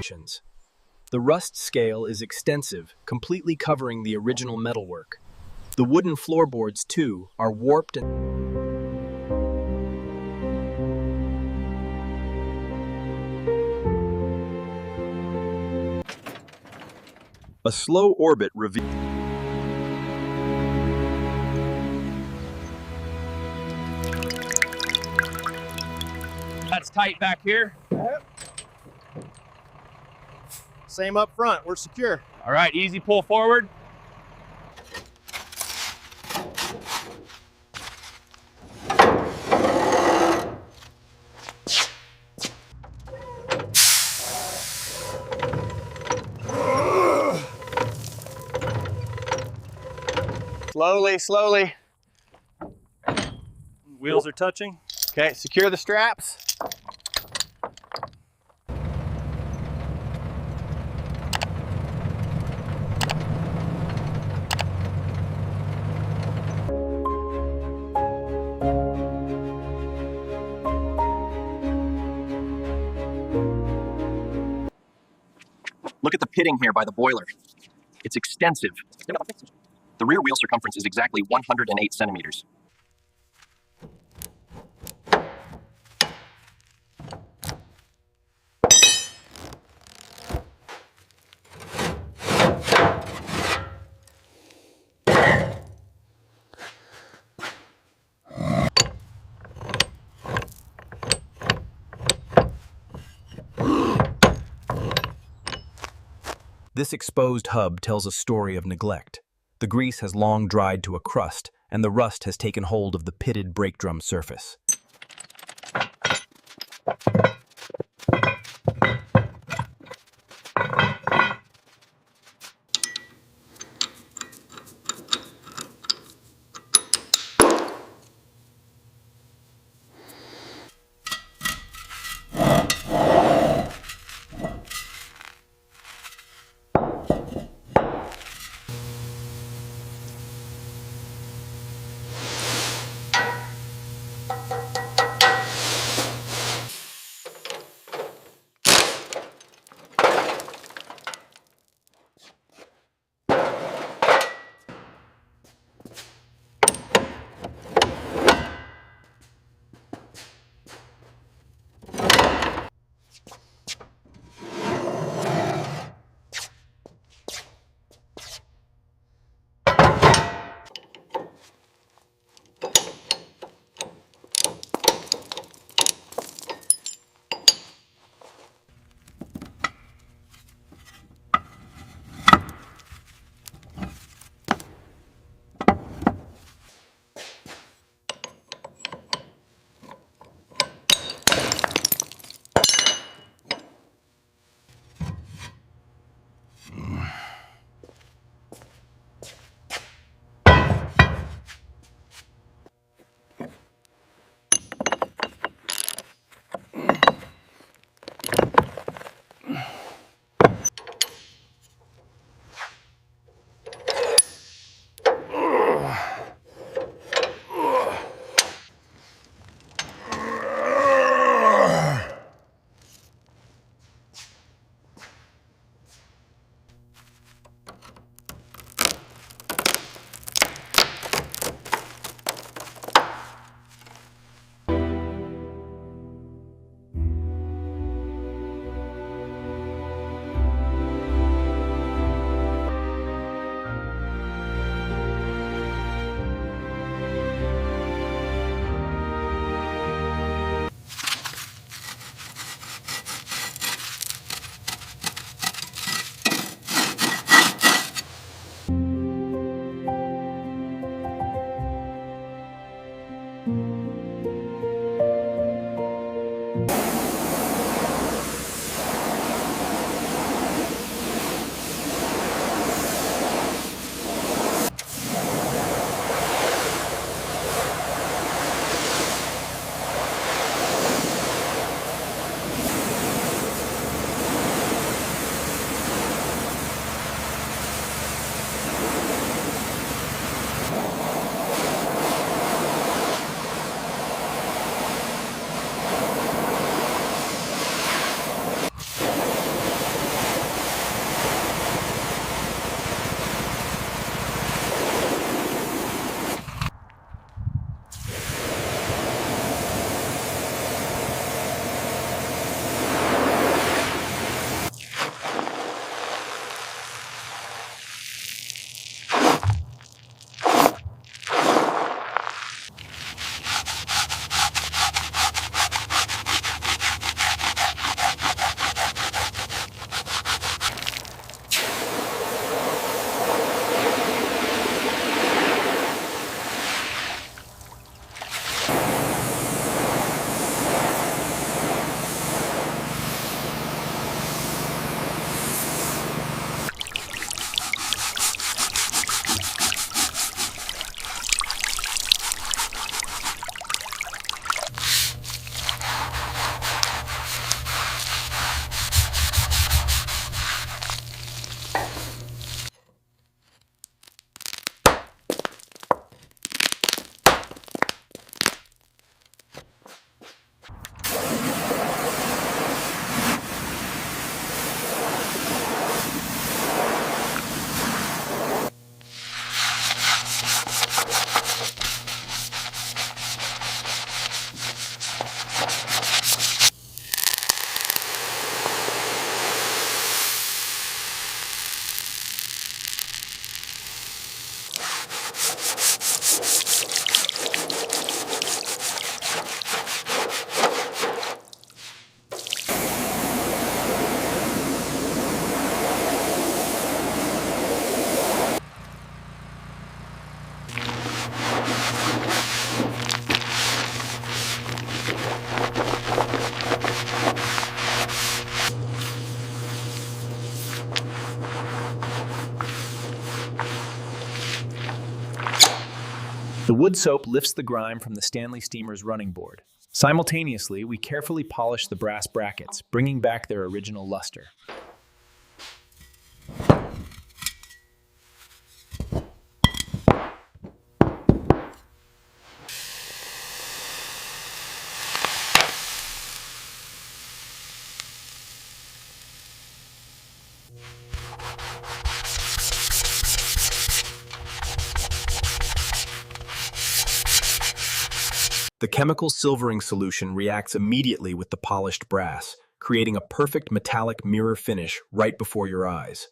imperfections. The rust scale is extensive, completely covering the original metalwork. The wooden floorboards, too, are warped and a slow orbit reveals. That's tight back here. Same up front, we're secure. All right, easy pull forward. Slowly, slowly. Wheels are touching. Okay, secure the straps. Look at the pitting here by the boiler. It's extensive. The rear wheel circumference is exactly 108 centimeters. This exposed hub tells a story of neglect. The grease has long dried to a crust, and the rust has taken hold of the pitted brake drum surface. The wood soap lifts the grime from the Stanley Steamer's running board. Simultaneously, we carefully polish the brass brackets, bringing back their original luster. The chemical silvering solution reacts immediately with the polished brass, creating a perfect metallic mirror finish right before your eyes.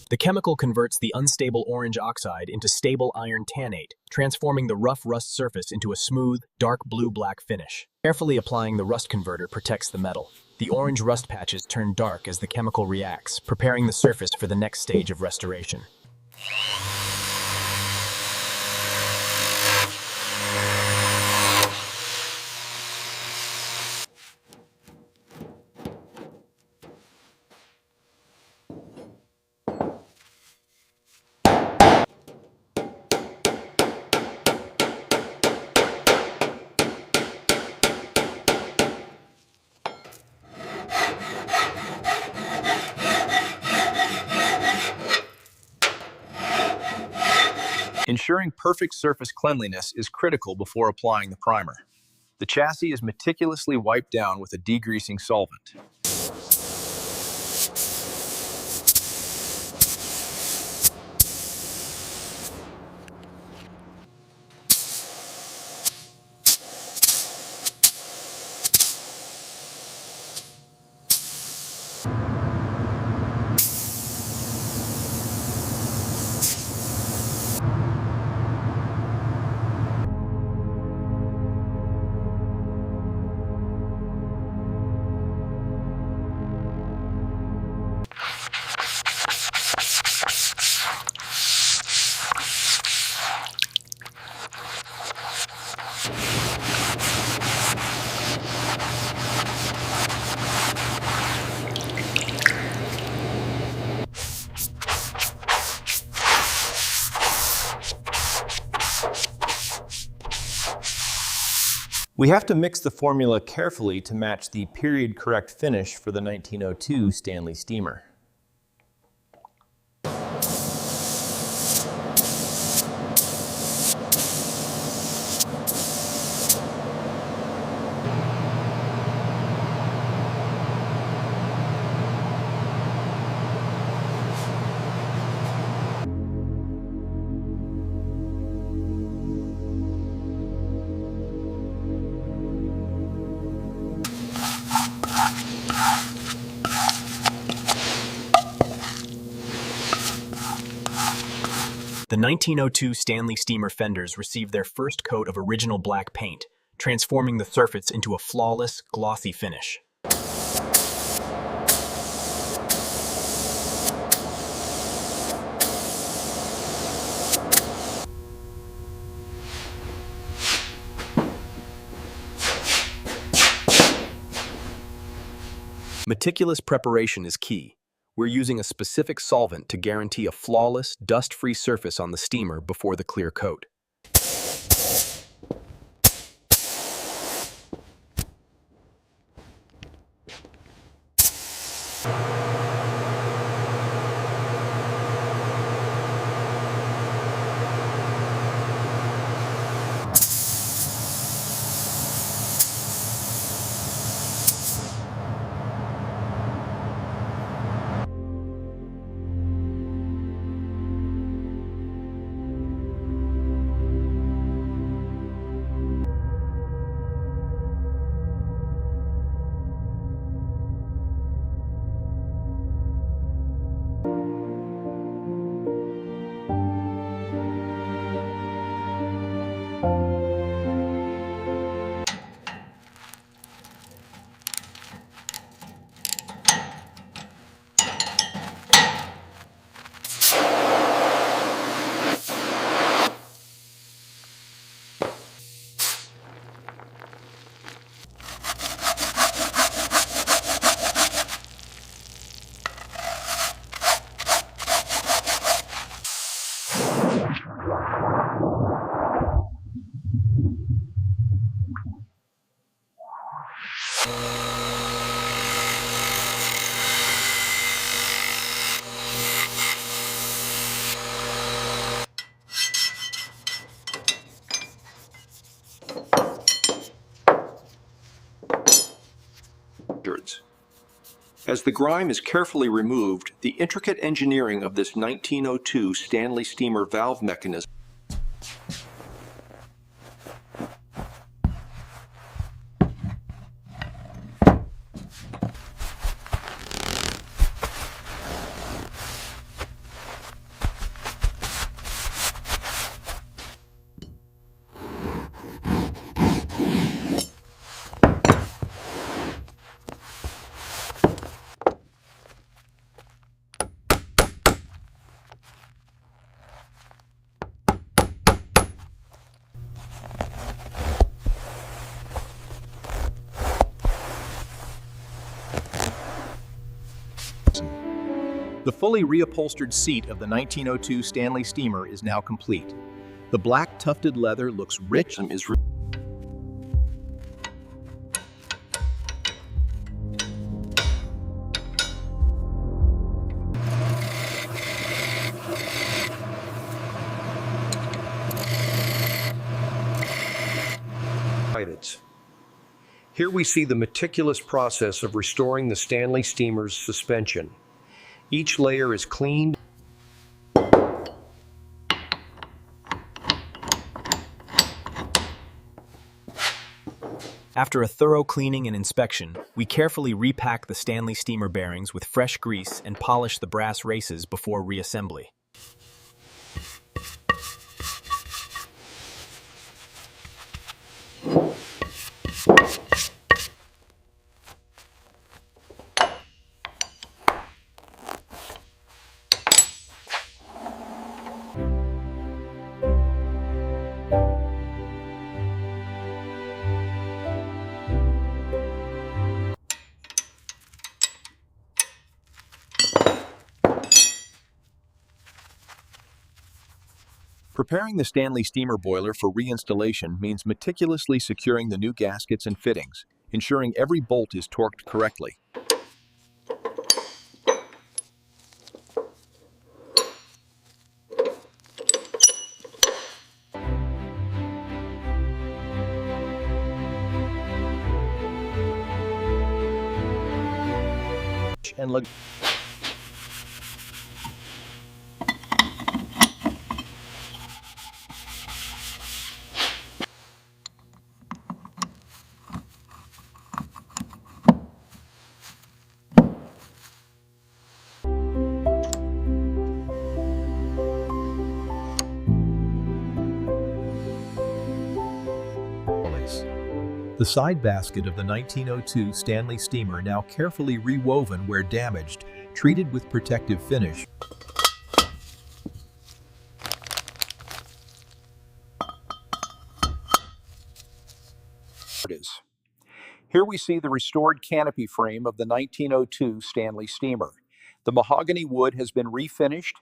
The chemical converts the unstable orange oxide into stable iron tannate, transforming the rough rust surface into a smooth, dark blue-black finish. Carefully applying the rust converter protects the metal. The orange rust patches turn dark as the chemical reacts, preparing the surface for the next stage of restoration. Ensuring perfect surface cleanliness is critical before applying the primer. The chassis is meticulously wiped down with a degreasing solvent. We have to mix the formula carefully to match the period-correct finish for the 1902 Stanley Steamer. The 1902 Stanley Steamer fenders received their first coat of original black paint, transforming the surface into a flawless, glossy finish. Meticulous preparation is key. We're using a specific solvent to guarantee a flawless, dust-free surface on the steamer before the clear coat. As the grime is carefully removed, the intricate engineering of this 1902 Stanley Steamer valve mechanism The fully reupholstered seat of the 1902 Stanley Steamer is now complete. The black tufted leather looks rich and is Here we see the meticulous process of restoring the Stanley Steamer's suspension. Each layer is cleaned. After a thorough cleaning and inspection, we carefully repack the Stanley Steamer bearings with fresh grease and polish the brass races before reassembly. Preparing the Stanley Steamer boiler for reinstallation means meticulously securing the new gaskets and fittings, ensuring every bolt is torqued correctly. And the side basket of the 1902 Stanley Steamer now carefully rewoven where damaged, treated with protective finish. Here we see the restored canopy frame of the 1902 Stanley Steamer. The mahogany wood has been refinished.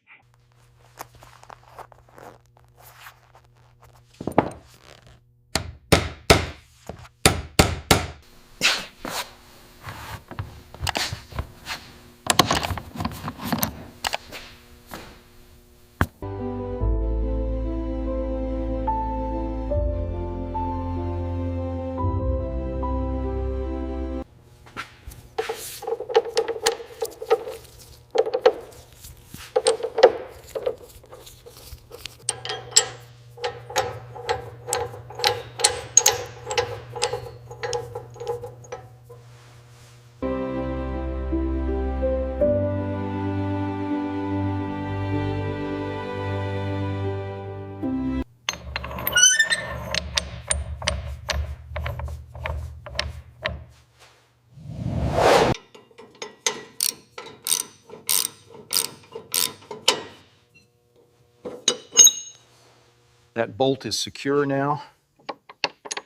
That bolt is secure now.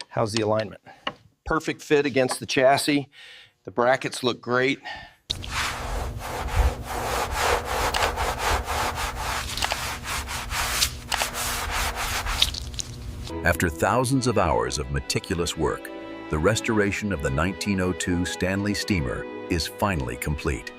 How's the alignment? Perfect fit against the chassis. The brackets look great. After thousands of hours of meticulous work, the restoration of the 1902 Stanley Steamer is finally complete.